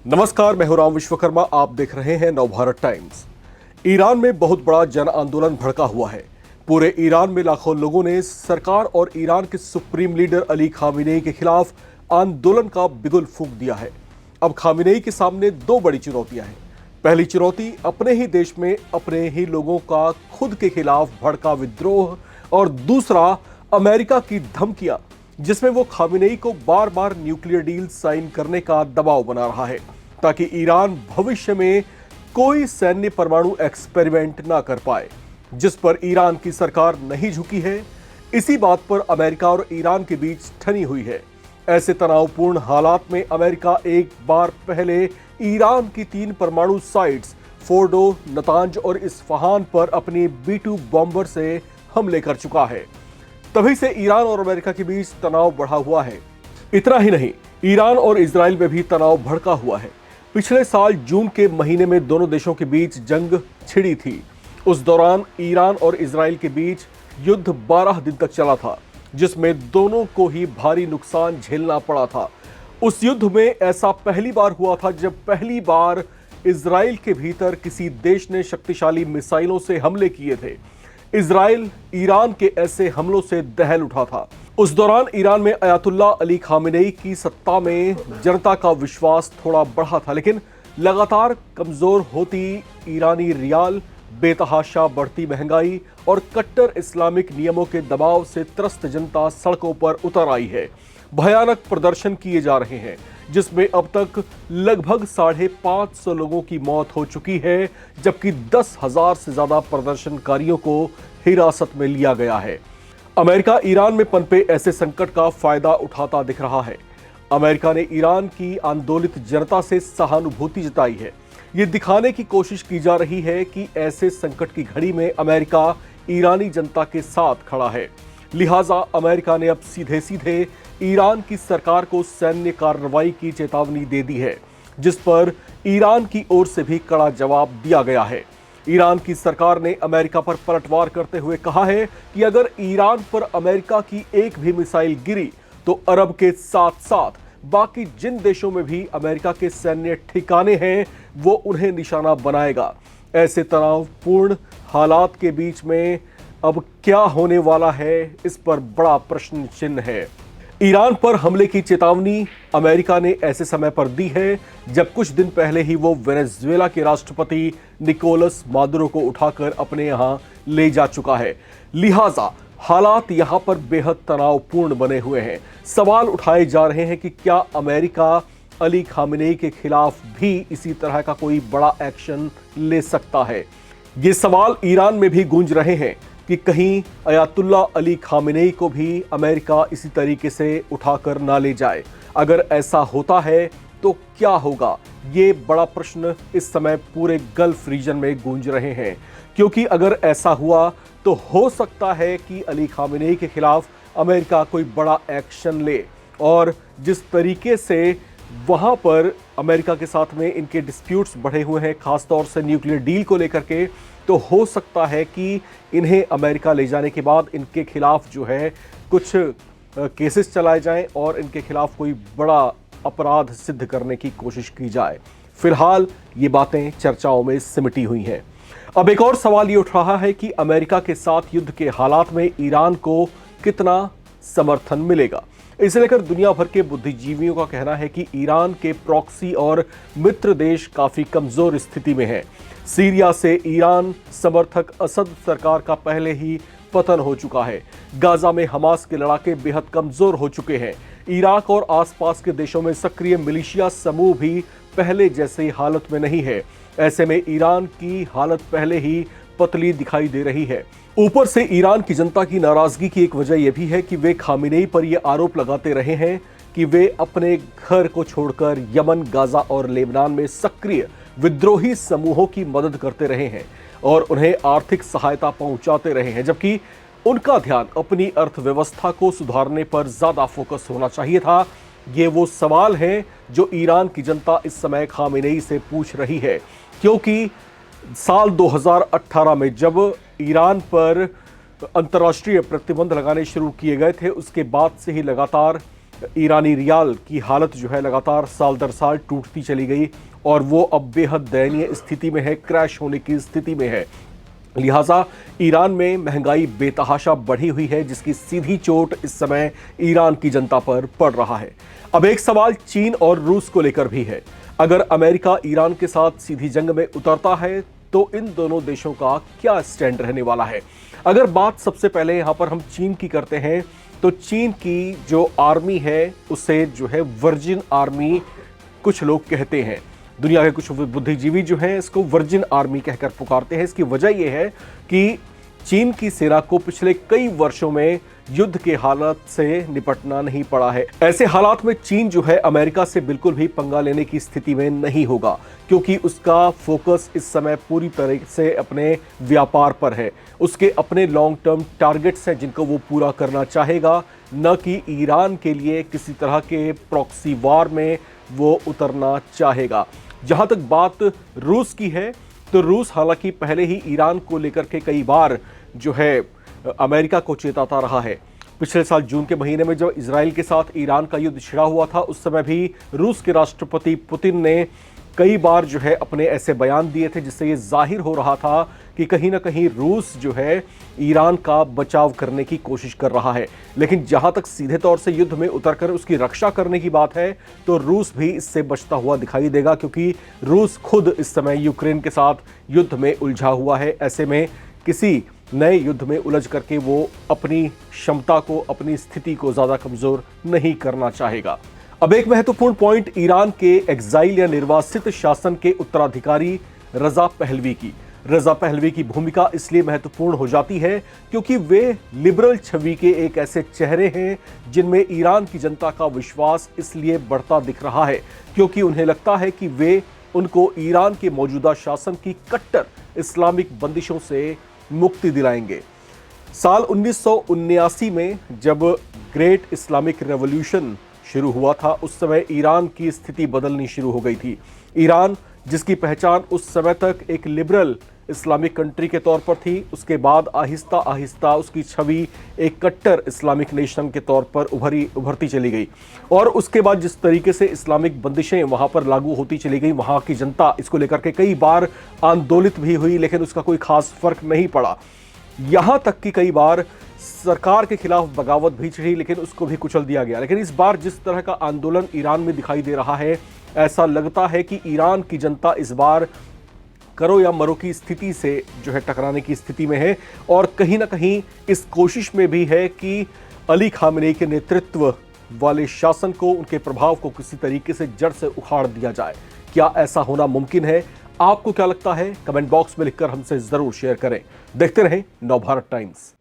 नमस्कार, मैं हूं राम विश्वकर्मा। आप देख रहे हैं नवभारत टाइम्स। ईरान में बहुत बड़ा जन आंदोलन भड़का हुआ है। पूरे ईरान में लाखों लोगों ने सरकार और ईरान के सुप्रीम लीडर अली खामेनेई के खिलाफ आंदोलन का बिगुल फूंक दिया है। अब खामेनेई के सामने दो बड़ी चुनौतियां हैं। पहली चुनौती अपने ही देश में अपने ही लोगों का खुद के खिलाफ भड़का विद्रोह, और दूसरा अमेरिका की धमकियां, जिसमें वो खामेनेई को बार बार न्यूक्लियर डील साइन करने का दबाव बना रहा है ताकि ईरान भविष्य में कोई सैन्य परमाणु एक्सपेरिमेंट ना कर पाए, जिस पर ईरान की सरकार नहीं झुकी है। इसी बात पर अमेरिका और ईरान के बीच ठनी हुई है। ऐसे तनावपूर्ण हालात में अमेरिका एक बार पहले ईरान की 3 परमाणु साइट्स फोर्डो, नतांज और इस्फहान पर अपनी B-2 बॉम्बर से हमले कर चुका है। तभी से ईरान और अमेरिका के बीच तनाव बढ़ा हुआ है। इतना ही नहीं, ईरान और इजराइल में भी तनाव भड़का हुआ है। पिछले साल जून के महीने में दोनों देशों के बीच जंग छिड़ी थी। उस दौरान ईरान और इजराइल के बीच युद्ध 12 दिन तक चला था, जिसमें दोनों को ही भारी नुकसान झेलना पड़ा था। उस युद्ध में ऐसा पहली बार हुआ था जब पहली बार इजराइल के भीतर किसी देश ने शक्तिशाली मिसाइलों से हमले किए थे। इजराइल ईरान के ऐसे हमलों से दहल उठा था। उस दौरान ईरान में अयातुल्ला अली खामेनेई की सत्ता में जनता का विश्वास थोड़ा बढ़ा था, लेकिन लगातार कमजोर होती ईरानी रियाल, बेतहाशा बढ़ती महंगाई और कट्टर इस्लामिक नियमों के दबाव से त्रस्त जनता सड़कों पर उतर आई है। भयानक प्रदर्शन किए जा रहे हैं, जिसमें अब तक लगभग 550 लोगों की मौत हो चुकी है, जबकि 10,000 से ज्यादा प्रदर्शनकारियों को हिरासत में लिया गया है। अमेरिका ईरान में पनपे ऐसे संकट का फायदा उठाता दिख रहा है। अमेरिका ने ईरान की आंदोलित जनता से सहानुभूति जताई है। ये दिखाने की कोशिश की जा रही है कि ऐसे संकट की घड़ी में अमेरिका ईरानी जनता के साथ खड़ा है। लिहाजा अमेरिका ने अब सीधे सीधे ईरान की सरकार को सैन्य कार्रवाई की चेतावनी दे दी है, जिस पर ईरान की ओर से भी कड़ा जवाब दिया गया है। ईरान की सरकार ने अमेरिका पर पलटवार करते हुए कहा है कि अगर ईरान पर अमेरिका की एक भी मिसाइल गिरी तो अरब के साथ साथ बाकी जिन देशों में भी अमेरिका के सैन्य ठिकाने हैं वो उन्हें निशाना बनाएगा। ऐसे तनावपूर्ण हालात के बीच में अब क्या होने वाला है, इस पर बड़ा प्रश्न चिन्ह है। ईरान पर हमले की चेतावनी अमेरिका ने ऐसे समय पर दी है जब कुछ दिन पहले ही वो वेनेजुएला के राष्ट्रपति निकोलस मादुरो को उठाकर अपने यहां ले जा चुका है। लिहाजा हालात यहां पर बेहद तनावपूर्ण बने हुए हैं। सवाल उठाए जा रहे हैं कि क्या अमेरिका अली खामेनेई के खिलाफ भी इसी तरह का कोई बड़ा एक्शन ले सकता है। ये सवाल ईरान में भी गूंज रहे हैं कि कहीं अयातुल्ला अली खामेनेई को भी अमेरिका इसी तरीके से उठाकर ना ले जाए। अगर ऐसा होता है तो क्या होगा, ये बड़ा प्रश्न इस समय पूरे गल्फ रीजन में गूंज रहे हैं। क्योंकि अगर ऐसा हुआ तो हो सकता है कि अली खामेनेई के खिलाफ अमेरिका कोई बड़ा एक्शन ले, और जिस तरीके से वहां पर अमेरिका के साथ में इनके डिस्प्यूट्स बढ़े हुए हैं, खासतौर से न्यूक्लियर डील को लेकर के, तो हो सकता है कि इन्हें अमेरिका ले जाने के बाद इनके खिलाफ जो है कुछ केसेस चलाए जाएं और इनके खिलाफ कोई बड़ा अपराध सिद्ध करने की कोशिश की जाए। फिलहाल ये बातें चर्चाओं में सिमटी हुई हैं। अब एक और सवाल ये उठ रहा है कि अमेरिका के साथ युद्ध के हालात में ईरान को कितना समर्थन मिलेगा। इसे लेकर दुनिया भर के बुद्धिजीवियों का कहना है कि ईरान के प्रॉक्सी और मित्र देश काफी कमजोर स्थिति में हैं। सीरिया से ईरान समर्थक असद सरकार का पहले ही पतन हो चुका है। गाजा में हमास के लड़ाके बेहद कमजोर हो चुके हैं। इराक और आसपास के देशों में सक्रिय मिलिशिया समूह भी पहले जैसी हालत में नहीं है। ऐसे में ईरान की हालत पहले ही पतली दिखाई दे रही है। ऊपर से ईरान की जनता की नाराजगी की एक वजह यह भी है कि वे खामेनेई पर यह आरोप लगाते रहे हैं कि वे अपने घर को छोड़कर यमन, गाजा और लेबनान में सक्रिय विद्रोही समूहों की मदद करते रहे हैं और उन्हें आर्थिक सहायता पहुंचाते रहे हैं, जबकि उनका ध्यान अपनी अर्थव्यवस्था को सुधारने पर ज्यादा फोकस होना चाहिए था। ये वो सवाल हैं जो ईरान की जनता इस समय खामेनेई से पूछ रही है, क्योंकि साल 2018 में जब ईरान पर अंतर्राष्ट्रीय प्रतिबंध लगाने शुरू किए गए थे, उसके बाद से ही लगातार ईरानी रियाल की हालत जो है लगातार साल दर साल टूटती चली गई और वो अब बेहद दयनीय स्थिति में है, क्रैश होने की स्थिति में है। लिहाजा ईरान में महंगाई बेतहाशा बढ़ी हुई है, जिसकी सीधी चोट इस समय ईरान की जनता पर पड़ रहा है। अब एक सवाल चीन और रूस को लेकर भी है। अगर अमेरिका ईरान के साथ सीधी जंग में उतरता है तो इन दोनों देशों का क्या स्टैंड रहने वाला है? अगर बात सबसे पहले यहां पर हम चीन की करते हैं तो चीन की जो आर्मी है उसे जो है वर्जिन आर्मी कुछ लोग कहते हैं। दुनिया के कुछ बुद्धिजीवी जो हैं इसको वर्जिन आर्मी कहकर पुकारते हैं। इसकी वजह यह है कि चीन की सेना को पिछले कई वर्षों में युद्ध के हालात से निपटना नहीं पड़ा है। ऐसे हालात में चीन जो है अमेरिका से बिल्कुल भी पंगा लेने की स्थिति में नहीं होगा, क्योंकि उसका फोकस इस समय पूरी तरह से अपने व्यापार पर है। उसके अपने लॉन्ग टर्म टारगेट्स हैं जिनको वो पूरा करना चाहेगा, न कि ईरान के लिए किसी तरह के प्रॉक्सी वार में वो उतरना चाहेगा। जहां तक बात रूस की है तो रूस हालांकि पहले ही ईरान को लेकर के कई बार जो है अमेरिका को चेताता रहा है। पिछले साल जून के महीने में जब इजराइल के साथ ईरान का युद्ध छिड़ा हुआ था उस समय भी रूस के राष्ट्रपति पुतिन ने कई बार जो है अपने ऐसे बयान दिए थे, जिससे ये जाहिर हो रहा था कि कहीं ना कहीं रूस जो है ईरान का बचाव करने की कोशिश कर रहा है। लेकिन जहां तक सीधे तौर से युद्ध में उतरकर उसकी रक्षा करने की बात है तो रूस भी इससे बचता हुआ दिखाई देगा, क्योंकि रूस खुद इस समय यूक्रेन के साथ युद्ध में उलझा हुआ है। ऐसे में किसी नए युद्ध में उलझ करके वो अपनी क्षमता को, अपनी स्थिति को ज्यादा कमजोर नहीं करना चाहेगा। अब एक महत्वपूर्ण पॉइंट ईरान के एग्जाइल या निर्वासित शासन के उत्तराधिकारी रजा पहलवी की। रजा पहलवी की भूमिका इसलिए महत्वपूर्ण हो जाती है क्योंकि वे लिबरल छवि के एक ऐसे चेहरे हैं जिनमें ईरान की जनता का विश्वास इसलिए बढ़ता दिख रहा है क्योंकि उन्हें लगता है कि वे उनको ईरान के मौजूदा शासन की कट्टर इस्लामिक बंदिशों से मुक्ति दिलाएंगे। साल 1979 में जब ग्रेट इस्लामिक रेवोल्यूशन शुरू हुआ था उस समय ईरान की स्थिति बदलनी शुरू हो गई थी। ईरान जिसकी पहचान उस समय तक एक लिबरल इस्लामिक कंट्री के तौर पर थी, उसके बाद आहिस्ता आहिस्ता उसकी छवि एक कट्टर इस्लामिक नेशन के तौर पर उभरती चली गई। और उसके बाद जिस तरीके से इस्लामिक बंदिशें वहां पर लागू होती चली गई, वहां की जनता इसको लेकर के कई बार आंदोलित भी हुई, लेकिन उसका कोई खास फर्क नहीं पड़ा। यहां तक कि कई बार सरकार के खिलाफ बगावत भी चढ़ी, लेकिन उसको भी कुचल दिया गया। लेकिन इस बार जिस तरह का आंदोलन ईरान में दिखाई दे रहा है, ऐसा लगता है कि ईरान की जनता इस बार करो या मरो की स्थिति से जो है टकराने की स्थिति में है और कहीं ना कहीं इस कोशिश में भी है कि अली खामेनी के नेतृत्व वाले शासन को, उनके प्रभाव को किसी तरीके से जड़ से उखाड़ दिया जाए। क्या ऐसा होना मुमकिन है? आपको क्या लगता है? कमेंट बॉक्स में लिखकर हमसे जरूर शेयर करें। देखते रहें नवभारत टाइम्स।